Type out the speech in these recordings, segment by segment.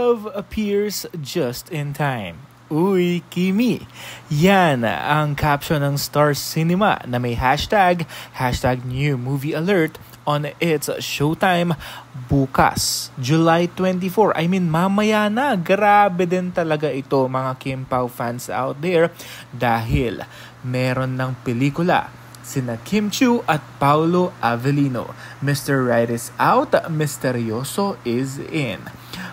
Love appears just in time. Uy, Kimi. Yan ang caption ng Star Cinema na may hashtag new movie alert on its showtime bukas, July 24. Mamaya na. Grabe din talaga ito mga Kim Pao fans out there dahil meron ng pelikula sina Kim Chiu at Paolo Avellino. Mr. Right is out, Misteryoso is in.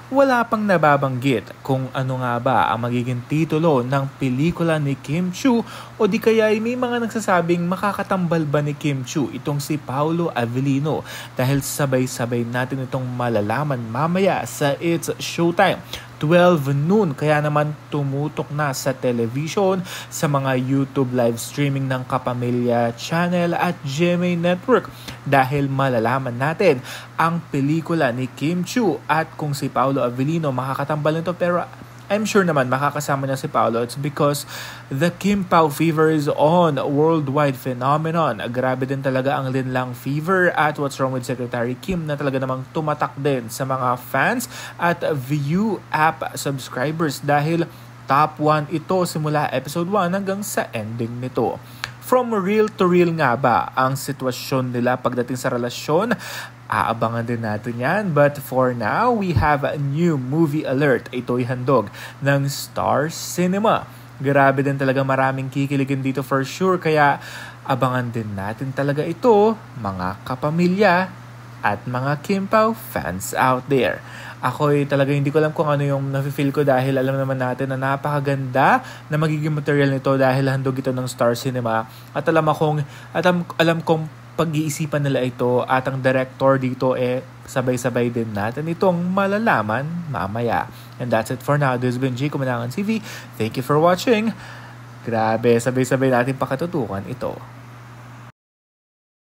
Wala pang nababanggit kung ano nga ba ang magiging titulo ng pelikula ni Kim Chiu o di kaya may mga nagsasabing makakatambal ba ni Kim Chiu itong si Paolo Avellino dahil sabay-sabay natin itong malalaman mamaya sa It's Showtime. 12 noon, kaya naman tumutok na sa television, sa mga YouTube live streaming ng Kapamilya Channel at GMA Network dahil malalaman natin ang pelikula ni Kim Chiu at kung si Paolo Avellino makakatambal nito, pero I'm sure naman makakasama niya si Paolo. It's because the Kim Pao fever is on, worldwide phenomenon. Grabe din talaga ang Linlang fever at What's Wrong with Secretary Kim na talaga namang tumatak din sa mga fans at View app subscribers dahil top 1 ito simula episode 1 hanggang sa ending nito. From real to real nga ba ang sitwasyon nila pagdating sa relasyon? Aabangan din natin yan. But for now, we have a new movie alert. Ito'y handog ng Star Cinema. Grabe din talaga, maraming kikiligin dito for sure. Kaya abangan din natin talaga ito, mga kapamilya at mga Kim Pao fans out there. Ako'y talaga hindi ko alam kung ano yung nafe-feel ko dahil alam naman natin na napakaganda na magiging material nito dahil handog ito ng Star Cinema. At alam kong pag-iisipan nila ito at ang director dito sabay-sabay din natin itong malalaman mamaya. And that's it for now. This has been G. Kumanangan TV. Thank you for watching. Grabe, sabay-sabay natin pakatutukan ito.